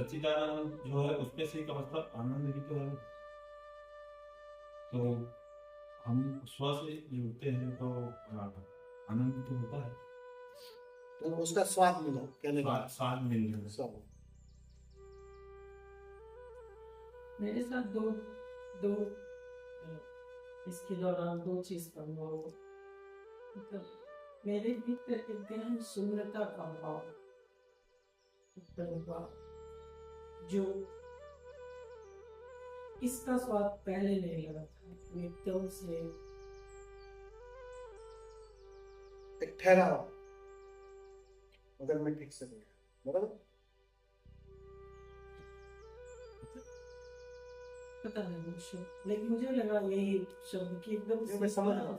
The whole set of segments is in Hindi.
सच्चिदानंद जो है उसमें से एक अवस्था आनंद भी तो है। तो हम स्व से जुड़ते हैं तो आनंद तो होता है। तो उसका स्वाद मिला, कहने का स्वाद मिल रहा है। स्वाद। मेरे साथ दो दो इसके दौरान दो चीज करना हो, मतलब मेरे भीतर एक गहन शून्यता का भाव उत्पन्न हुआ, जो इसका स्वाद पहले नहीं लगा था। एकदम से एक ठहराव, अगर मैं ठीक से बराबर पता नहीं लेकिन मुझे लगा यही शब्द की एकदम मैं समझ रहा हूँ।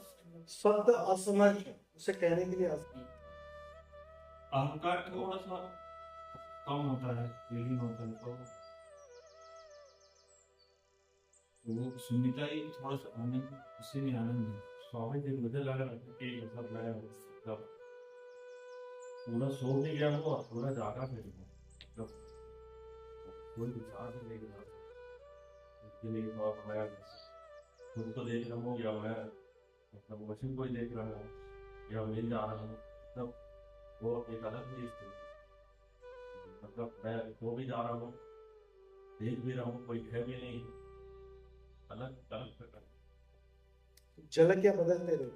शब्द असमर्थ है उसे कहने के लिए अहंकार थोड़ा सा कम होता है, फीलिंग होता है, तो वो शून्यता ही थोड़ा सा आनंद, उसी में आनंद है। स्वाभाविक मुझे लग रहा है कि मतलब मैं मतलब पूरा सो भी गया हूँ और थोड़ा जागा फिर मतलब कोई विचार नहीं लेगा उसके लिए मैं खुद को देख रहा हूँ या मैं मतलब मशीन को ही देख रहा हूँ या मिल जा रहा हूँ, मतलब वो एक अलग चीज थी। मतलब मैं सो भी जा रहा हूँ, देख भी रहा हूँ, कोई है भी नहीं, अलग अलग प्रकार। झलक या बदलते रहे।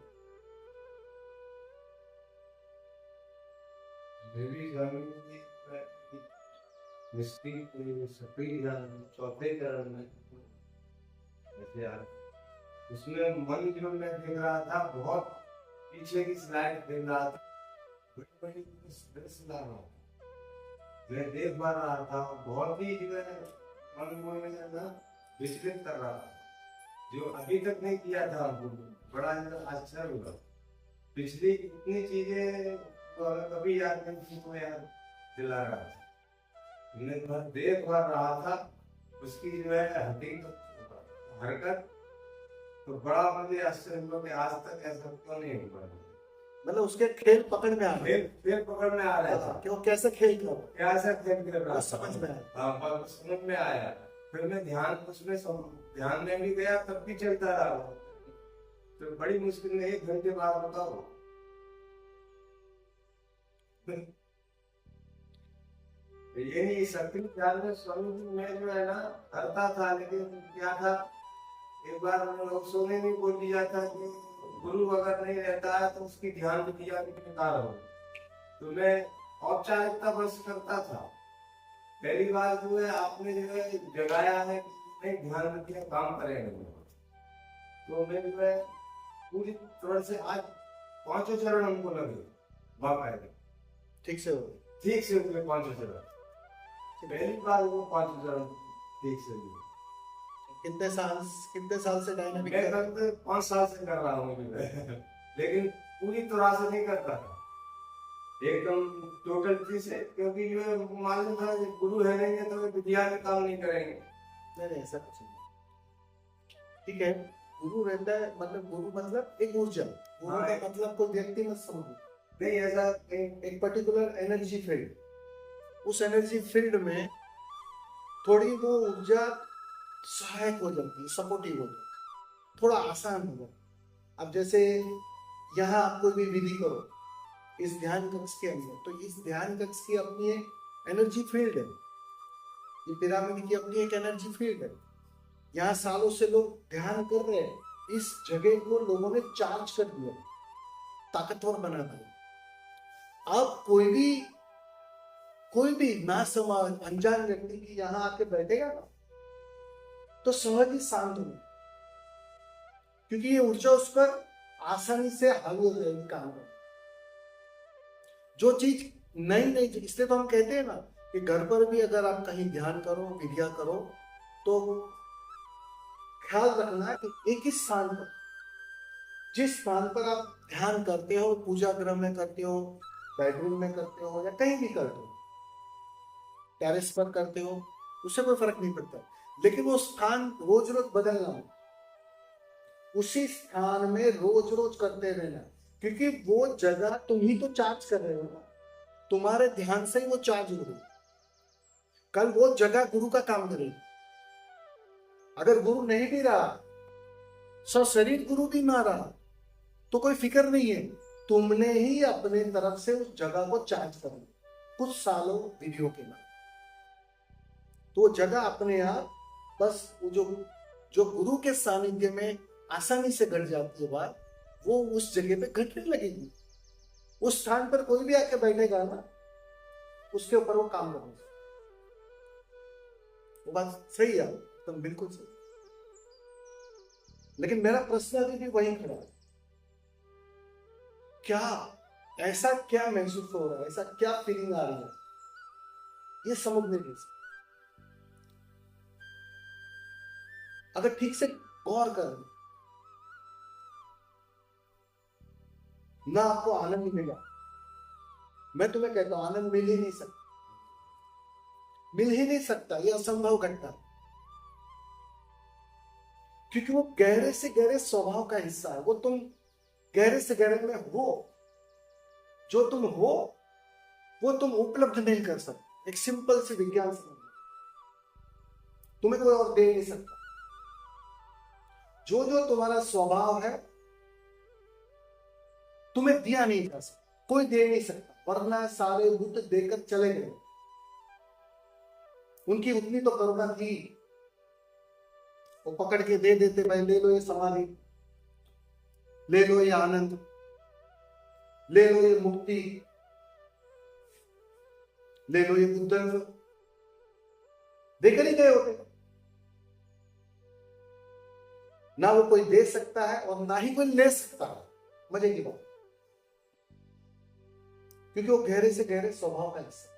चौथे चरण में उसमें मन जो मैं देख रहा था, बहुत पीछे की स्लाइड देख रहा था, बड़ी दृश्य मैं देख पा रहा था, बहुत ही जो है मन में ना विचलित कर रहा था, जो अभी तक नहीं किया था। बड़ा आश्चर्य हुआ, पिछली इतनी चीजें तो कभी याद नहीं थी, तो याद दिला रहा था। मैं देख पा रहा था उसकी जो है हकीकत हरकत, तो बड़ा मुझे आश्चर्य हुआ कि आज तक ऐसा क्यों नहीं हुआ। मतलब उसके खेल पकड़ में आ रहे, खेल पकड़ में आ रहा था कि वो कैसे खेल कर कैसे खेल कर रहा, समझ में आया। हाँ, समझ में आया। फिर मैं ध्यान में भी गया, तब भी चलता रहा। तो बड़ी मुश्किल में 1 घंटे बाद बताओ यही शक्ति जागरण स्वामी में जो है ना करता था, लेकिन क्या था, एक बार लोग सोने में बोल दिया था कि गुरु अगर नहीं रहता है तो उसकी ध्यान दिया बेकार हो। तो मैं औपचारिकता बस करता था। पहली बार जो है आपने जो है जगाया है, नहीं ध्यान दिया काम करेंगे, तो मैं जो है पूरी तरह से आज 5 चरण हमको लगे बाकायदा ठीक से हुए 5 चरण। पहली बार वो 5 चरण ठीक से हुए। कितने साल से डायनामिक मैं करते 5 साल से कर रहा हूँ लेकिन पूरी तरह से नहीं करता था एकदम टोटल चीज है, क्योंकि जो मालूम था गुरु है नहीं है तो विद्या में काम नहीं करेंगे। नहीं ऐसा कुछ नहीं, ठीक है। गुरु रहता है, मतलब गुरु मतलब एक ऊर्जा, गुरु का मतलब कोई व्यक्ति मत समझो, नहीं ऐसा एक पर्टिकुलर एनर्जी फील्ड, उस एनर्जी फील्ड में थोड़ी वो ऊर्जा सहायक हो जाती है, सपोर्टिव हो जाती है, थोड़ा आसान हो जाता है। अब जैसे यहाँ आप कोई भी विधि करो इस ध्यान कक्ष के अंदर, तो इस ध्यान कक्ष की अपनी एक एनर्जी फील्ड है, ये पिरामिड की अपनी एक एनर्जी फील्ड है। यहाँ सालों से लोग ध्यान कर रहे हैं, इस जगह को लोगों ने चार्ज कर दिया, ताकतवर बना दिया। अब कोई भी ना समझ अनजान व्यक्ति की यहाँ आके बैठेगा ना, तो सहज ही शांत हो, क्योंकि ये ऊर्जा उस पर आसानी से हल हो जाएगी काम में। जो चीज नहीं, इसलिए तो हम कहते हैं ना कि घर पर भी अगर आप कहीं ध्यान करो, विद्या करो, तो ख्याल रखना कि एक ही स्थान पर, जिस स्थान पर आप ध्यान करते हो, पूजा गृह में करते हो, बेडरूम में करते हो, या कहीं भी करते हो, टेरेस पर करते हो, उससे कोई फर्क नहीं पड़ता, लेकिन वो स्थान रोज रोज बदलना हो, उसी स्थान में रोज रोज करते रहना, क्योंकि वो जगह तुम ही तो चार्ज कर रहे हो ना, तुम्हारे ध्यान से ही वो चार्ज हो रही। कल वो जगह गुरु का काम करेगी। अगर गुरु नहीं भी रहा, शरीर गुरु भी ना रहा, तो कोई फिक्र नहीं है, तुमने ही अपने तरफ से उस जगह को चार्ज करना कुछ सालों वीडियो के बाद। तो वो जगह अपने आप बस वो जो गुरु के सानिध्य में आसानी से घट जाती है बात, वो उस जगह पे घटने लगेगी। उस स्थान पर कोई भी आके बैठेगा ना, उसके ऊपर वो काम करेगा। वो बात सही है, तुम बिल्कुल सही। लेकिन मेरा प्रश्न अभी भी वही खड़ा है, क्या ऐसा क्या महसूस हो रहा है, ऐसा क्या फीलिंग आ रही है, ये समझने की। अगर ठीक से गौर कर ना, आपको आनंद मिलेगा। मैं तुम्हें कहता हूं आनंद मिल ही नहीं सकता, मिल ही नहीं सकता, यह असंभव घटना, क्योंकि वो गहरे से गहरे स्वभाव का हिस्सा है। वो तुम गहरे से गहरे में हो, जो तुम हो वो तुम उपलब्ध नहीं कर सकते। एक सिंपल सी विज्ञान समझ, तुम्हें कोई और दे नहीं सकता। जो जो तुम्हारा स्वभाव है तुम्हें दिया नहीं जा सकता, कोई दे नहीं सकता, वरना सारे बुद्ध देकर चले गए। उनकी उतनी तो करुणा थी, वो पकड़ के दे देते, भाई ले लो ये समाधि, ले लो ये आनंद, ले लो ये मुक्ति, ले लो ये बुद्धत्व, देकर ही गए होते। ना वो कोई दे सकता है और ना ही कोई ले सकता है। मजे की बात, क्योंकि वो गहरे से गहरे स्वभाव का हिस्सा।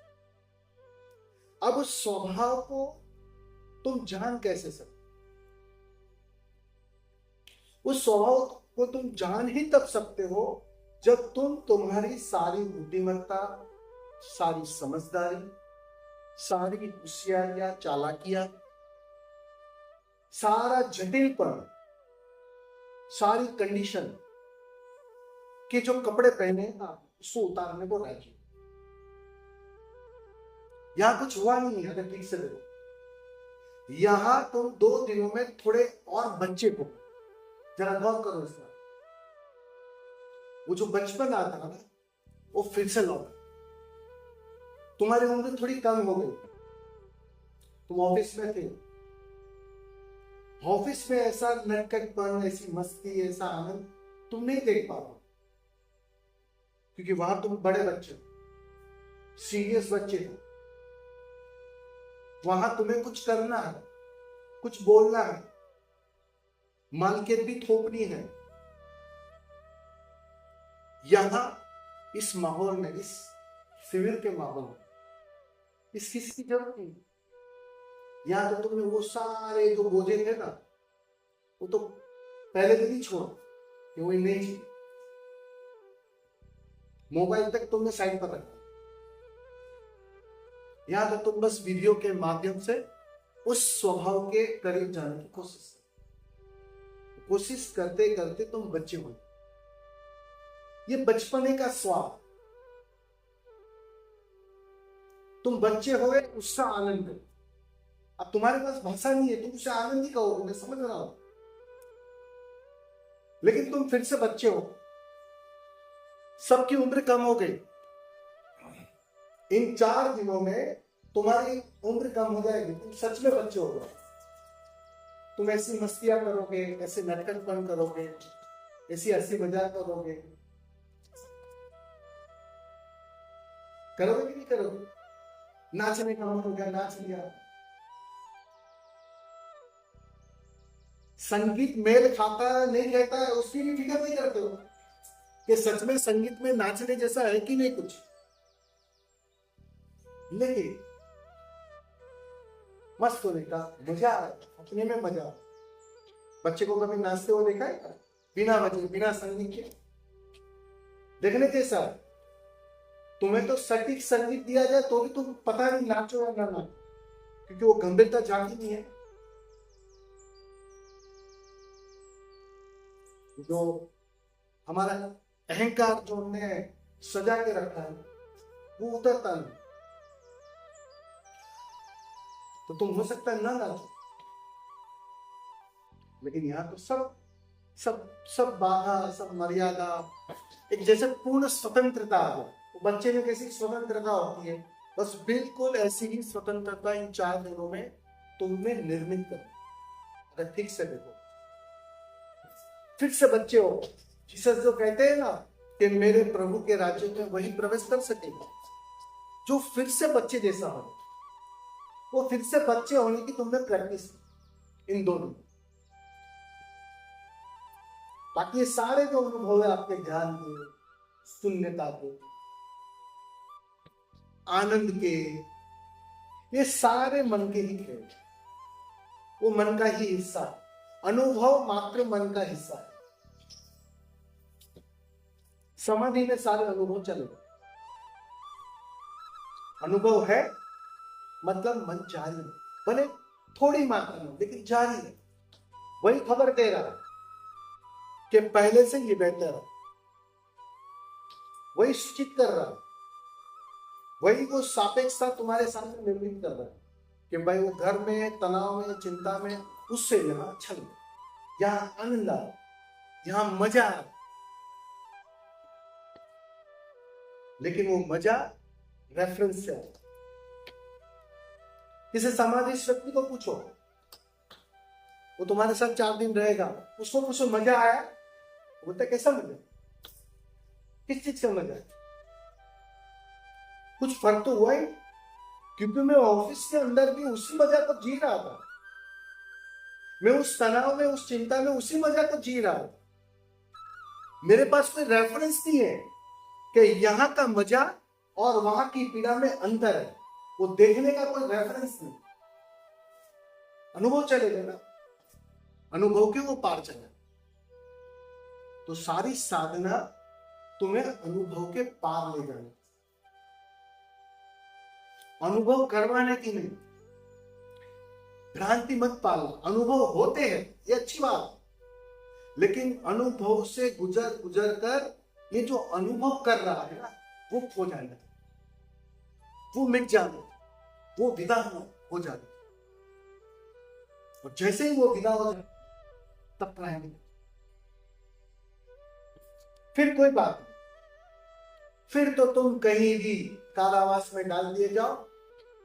अब उस स्वभाव को तुम जान कैसे सकते? उस स्वभाव को तुम जान ही तब सकते हो जब तुम्हारी सारी बुद्धिमत्ता, सारी समझदारी, सारी होशियारियां, चालाकियां, सारा जटिलपन, सारी कंडीशन के जो कपड़े पहने ना, उसको उतारने को राजी। यहां कुछ हुआ नहीं है, अगर ठीक से देखो। यहां तुम 2 दिनों में थोड़े और बच्चे को, जरा गौर करो इसमें, वो जो बचपन आता है ना, वो फिर से लौटा। तुम्हारी उम्र थोड़ी कम हो गई, तुम ऑफिस में थे, ऑफिस में ऐसा नटखटपन, ऐसी मस्ती, ऐसा आनंद तुम नहीं देख पाओ, क्योंकि वहां तुम बड़े बच्चे, सीरियस बच्चे थे। वहां तुम्हें कुछ करना है, कुछ बोलना है, मालकियत भी थोपनी है। यहां इस माहौल में, इस शिविर के माहौल में इस चीज की जरूरत नहीं। यहां तो तुमने वो सारे जो बोझे थे ना, वो तो पहले दिन ही छोड़ो कि वो नहीं चाहिए। मोबाइल तक तुमने साइड पर रखा। यहां तो तुम बस वीडियो के माध्यम से उस स्वभाव के करीब जाने की कोशिश करते करते तुम बच्चे हो। ये बचपने का स्वाद, तुम बच्चे हो गए, उसका आनंद है। अब तुम्हारे पास भाषा नहीं है, तुम उसे आनंद ही कहोगे, मैं समझ रहा हूं, लेकिन तुम फिर से बच्चे हो। सबकी उम्र कम हो गई। इन 4 दिनों में तुम्हारी उम्र कम हो जाएगी, तुम सच में बच्चे हो गए। तुम ऐसी मस्तियां करोगे, ऐसे नटखटपन करोगे, ऐसी हंसी मजाक करोगे, करोगे कि नहीं करोगे? नाचने का मन हो गया, नाच लिया। संगीत मेल खाता है नहीं कहता है, उसकी भी फिक्र नहीं करते हो कि सच में संगीत में नाचने जैसा है कि नहीं कुछ। लेकिन मस्त होने का मजा आ, अपने में मजा। बच्चे को कभी नाचते हुए देखा है? बिना बजे, बिना संगीत के देखने जैसा। तुम्हें तो सटीक संगीत दिया जाए तो भी तुम पता नहीं नाचो या ना नाचो, क्योंकि वो गंभीरता जाती नहीं है। जो हमारा अहंकार जो हमने सजा के रखा है, वो उतरता नहीं। तो तुम हो सकता है ना नाचो, लेकिन यहाँ तो सब सब सब बाधा, सब मर्यादा, एक जैसे पूर्ण स्वतंत्रता आ गया। तो बच्चे में कैसी स्वतंत्रता होती है, बस बिल्कुल ऐसी ही स्वतंत्रता इन 4 दिनों में तुमने निर्मित कर। अगर ठीक से देखो, फिर से बच्चे हो, जीसस जो कहते हैं ना कि मेरे प्रभु के राज्य में वही प्रवेश कर सकेगा जो फिर से बच्चे जैसा हो। वो फिर से बच्चे होने की तुमने प्रैक्टिस इन दोनों। बाकी ये सारे जो अनुभव है आपके ध्यान के, शून्यता के, आनंद के, ये सारे मन के ही खेल, वो मन का ही हिस्सा है। अनुभव मात्र मन का हिस्सा है। समाधि में सारे अनुभव चलेगा। अनुभव है मतलब मन जारी है, भले थोड़ी मात्रा में लेकिन जारी है। वही खबर दे रहा है कि पहले से ये बेहतर है, वही सूचित कर रहा है, वही वो सापेक्षता तुम्हारे सामने निर्मित कर रहा है कि भाई वो घर में, तनाव में, चिंता में, उससे यहाँ अच्छा लगे, यहाँ आनंद आ, यहाँ मजा आ। लेकिन वो मजा रेफरेंस से आता। किसी समाधिस्थ व्यक्ति को पूछो, वो तुम्हारे साथ 4 दिन रहेगा, उसको पूछो मजा आया, बोलता कैसा मजा, किस चीज का मजा, कुछ फर्क तो हुआ ही, क्योंकि मैं ऑफिस के अंदर भी उसी मजा को जी रहा था, मैं उस तनाव में, उस चिंता में उसी मजा को जी रहा था। मेरे पास कोई रेफरेंस नहीं है कि यहां का मजा और वहां की पीड़ा में अंतर है, वो देखने का कोई रेफरेंस नहीं। अनुभव चलेगा ना, अनुभव के वो पार चले। तो सारी साधना तुम्हें अनुभव के पार ले जाने, अनुभव करवाने की नहीं। भ्रांति मत पालना, अनुभव होते हैं ये अच्छी बात, लेकिन अनुभव से गुजर गुजर कर ये जो अनुभव कर रहा है ना, वो खो जाएगा, वो मिट जाएगा, वो विदा हो जाएगा। और जैसे ही वो विदा हो जाए तब प्रायण, फिर कोई बात नहीं, फिर तो तुम कहीं भी कारावास में डाल दिए जाओ,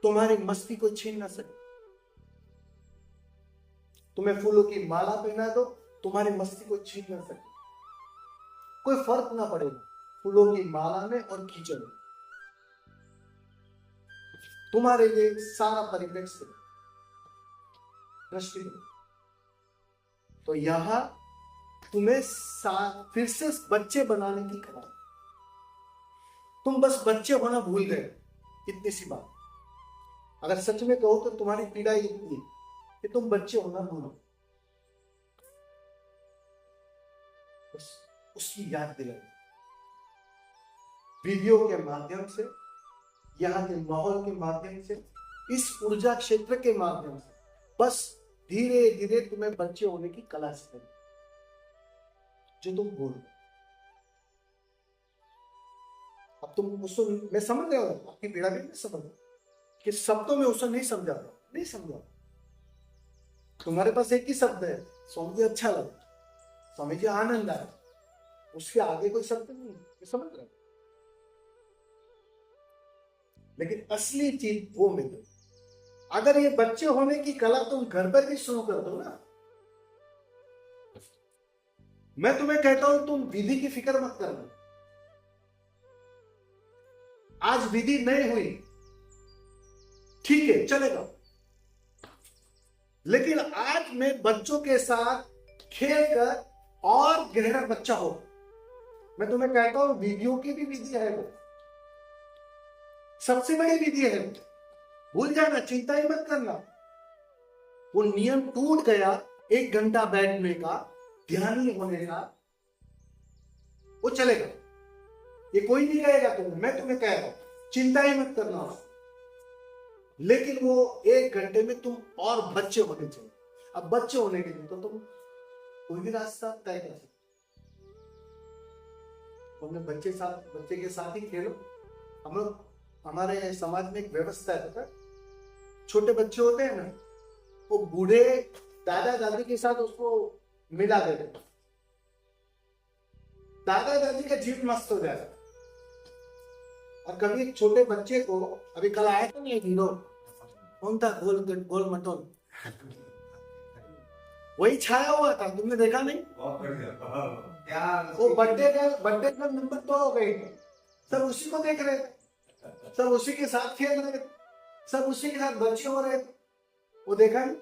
तुम्हारी मस्ती को छीन ना सके। तुम्हें फूलों की माला पहना दो, तुम्हारी मस्ती को छीन ना सके। कोई फर्क ना पड़ेगा फूलों की माला में और कीचड़ में, तुम्हारे लिए सारा परिप्रेक्ष्य दृष्टि। तो यहां तुम्हें फिर से बच्चे बनाने की कला। तुम बस बच्चे होना भूल गए, इतनी सी बात। अगर सच में कहो तो तुम्हारी पीड़ा इतनी कि तुम बच्चे होना भूलो, बस उसकी याद दिलाई। वीडियो के माध्यम से, यहाँ के माहौल के माध्यम से, इस ऊर्जा क्षेत्र के माध्यम से, बस धीरे धीरे तुम्हें बच्चे होने की कला सिखाई जो तुम भूल। अब तुम उसको, मैं समझ रहा हूं आपकी पीड़ा भी, मैं समझ कि शब्दों में उसको नहीं समझा, नहीं समझा। तुम्हारे पास एक ही शब्द है, स्वामी जी अच्छा लगा, स्वामी जी आनंद आया, उसके आगे कोई शब्द नहीं, मैं समझ रहा हूं। लेकिन असली चीज वो मिले। अगर ये बच्चे होने की कला तुम घर पर भी शुरू कर दो ना, मैं तुम्हें कहता हूं तुम विधि की फिक्र मत करना। आज विधि नहीं हुई, ठीक है चलेगा, लेकिन आज मैं बच्चों के साथ खेल कर और गहरा बच्चा हो। मैं तुम्हें कहता हूं विधियों की भी विधि है, वो सबसे बड़ी विधि है, भूल जाना, चिंता ही मत करना। वो नियम टूट गया 1 घंटा बैठने का, ध्यान ही होने का, वो चलेगा, ये कोई नहीं कहेगा तुम्हें, मैं तुम्हें कह रहा हूं चिंता ही मत करना। लेकिन वो 1 घंटे में तुम और बच्चे होने चाहिए। अब बच्चे होने के लिए तो तुम कोई भी रास्ता तय कर सकते, तुमने बच्चे के साथ ही खेलो। हम लोग, हमारे समाज में एक व्यवस्था है, छोटे बच्चे होते हैं ना, वो बूढ़े दादा दादी के साथ उसको मिला देते, दादा दादी का जीवन मस्त हो जाएगा। और कभी एक छोटे बच्चे को, अभी कल आया था नहीं हीरो, कौन था, गोल गोल मटोल, वही छाया हुआ था, तुमने देखा नहीं? बहुत बढ़िया। क्या वो बर्थडे का नंबर 2 हो गई, सब उसी को देख रहे थे, सब उसी के साथ खेल रहे थे, सब उसी के साथ बच्चे हो रहे थे। वो देखा नहीं?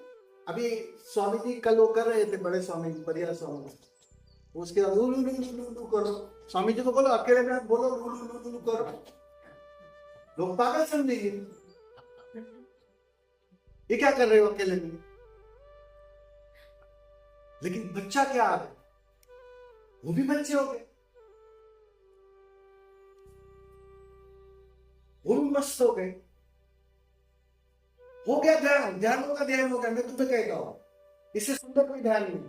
अभी स्वामी जी कल वो कर रहे थे, बड़े स्वामी जी, बढ़िया स्वामी जी, उसके बाद लू लू लू लू लू करो, स्वामी जी को बोलो अकेले में बोलो लू लू लू लू करो, लोग पागल समझेंगे ये क्या कर रहे हो अकेले में। लेकिन बच्चा क्या आ गया, वो भी बच्चे हो गए, वो भी मस्त हो गए, हो गया ध्यान, ध्यान का ध्यान हो गया। मैं तुम्हें कहता हूं इससे सुंदर कोई ध्यान नहीं।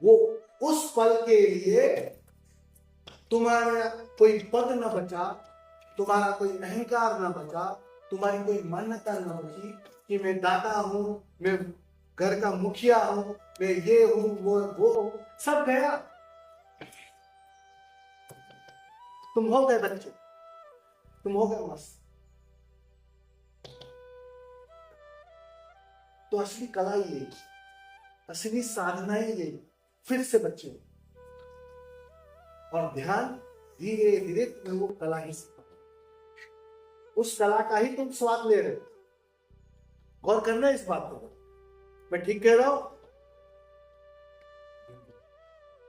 वो उस पल के लिए तुम्हारा कोई पद न बचा, तुम्हारा कोई अहंकार न बचा, तुम्हारी कोई मान्यता न बची कि मैं दाता हूं, मैं घर का मुखिया हूं, मैं ये हूं, वो हूं, सब गया। तुम हो गए बच्चे, तुम हो गए मस्त। तो असली कला ही यही, असली साधना ही यही, फिर से बच्चे हो। और ध्यान धीरे धीरे तुम्हें वो कला ही सीखा, उस कला का ही तुम स्वाद ले रहे हो। गौर करना इस बात को, मैं ठीक कह रहा हूं?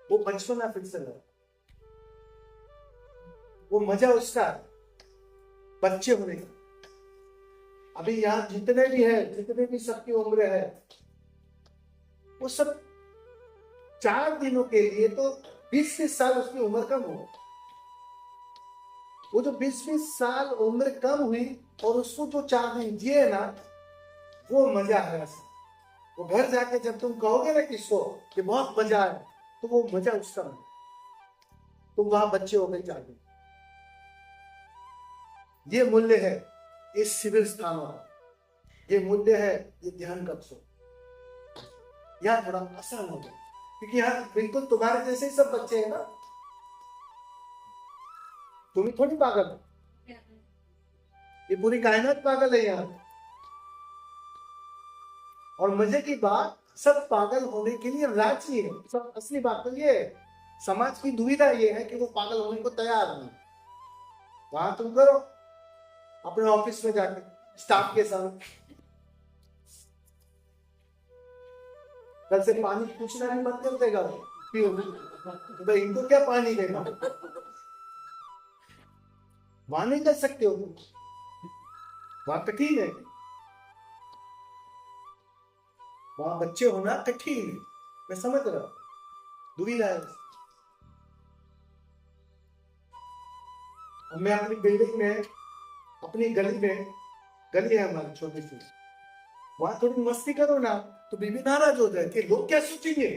वो बचपन है फिर से रहा, वो मजा उसका बच्चे होने का। अभी यहां जितने भी है, जितने भी सबकी उम्र है, वो सब 4 दिनों के लिए तो 20-20 साल उसकी उम्र कम हो। वो जो 20-20 साल उम्र कम हुई और उसको जो 4 दिन जिए ना, वो मजा है ऐसा। वो घर जाके जब तुम कहोगे ना किसको कि बहुत मजा है, तो वो मजा उसका है। तुम वहां बच्चे हो गए 4 दिन। ये मूल्य है इस शिविर स्थानों का, ये मूल्य है ये ध्यान कक्षों। यहाँ थोड़ा आसान हो गया क्योंकि यहाँ बिल्कुल तुम्हारे जैसे ही सब बच्चे हैं ना, तुम ही थोड़ी पागल हो, ये पूरी कायनात पागल है यहाँ। और मजे की बात, सब पागल होने के लिए राजी है। सब असली बात तो ये है, समाज की दुविधा ये है कि वो पागल होने को तैयार नहीं। वहां तुम करो अपने ऑफिस में जाके स्टाफ के साथ, कल से पानी पूछना भी मत कर देगा, पियो भाई, इनको क्या पानी देगा। वहां नहीं कर सकते हो, वहां कठिन है, वहां बच्चे होना कठिन है। मैं समझ रहा हूं, दुविधा है। मैं अपनी बिल्डिंग में, अपनी गली में, गली है हमारी छोटी सी, वहां थोड़ी मस्ती करो ना तो बीबी नाराज हो जाए कि लोग क्या सोचेंगे,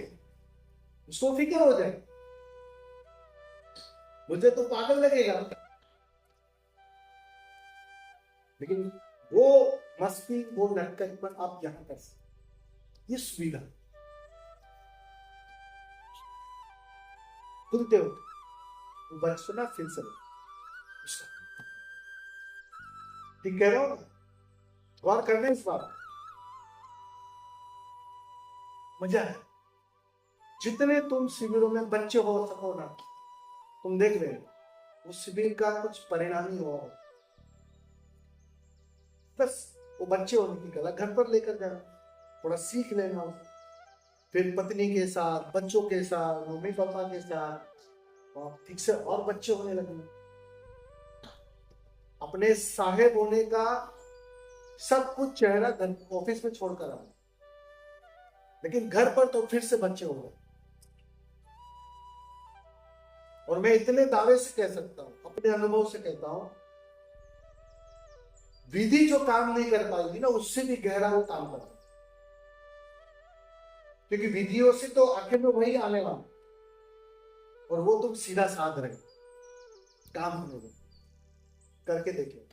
उसको फिक्र हो जाए, मुझे तो पागल लगेगा। लेकिन वो मस्ती, वो नटखटपन आप यहां कर सकते, ये सुविधा। खुलते हो बचपना फिर से ठीक कह रहा हूं, गौर करने इस बात, मजा है। जितने तुम शिविरों में बच्चे हो सको ना, तुम देख रहे हो उस शिविर का कुछ परिणाम ही हुआ। बस वो बच्चे होने की कला घर पर लेकर जाना, थोड़ा सीख लेना, फिर पत्नी के साथ, बच्चों के साथ, मम्मी पापा के साथ, और ठीक से और बच्चे होने लगे। अपने साहेब होने का सब कुछ चेहरा घर ऑफिस में छोड़कर आना, लेकिन घर पर तो फिर से बच्चे हो गए। और मैं इतने दावे से कह सकता हूं, अपने अनुभव से कहता हूं, विधि जो काम नहीं कर पाएगी ना, उससे भी गहरा वो काम करता, क्योंकि विधियों से तो आखिर में वही आने वाला, और वो तुम सीधा साध रहे काम होने दो, करके देखिए।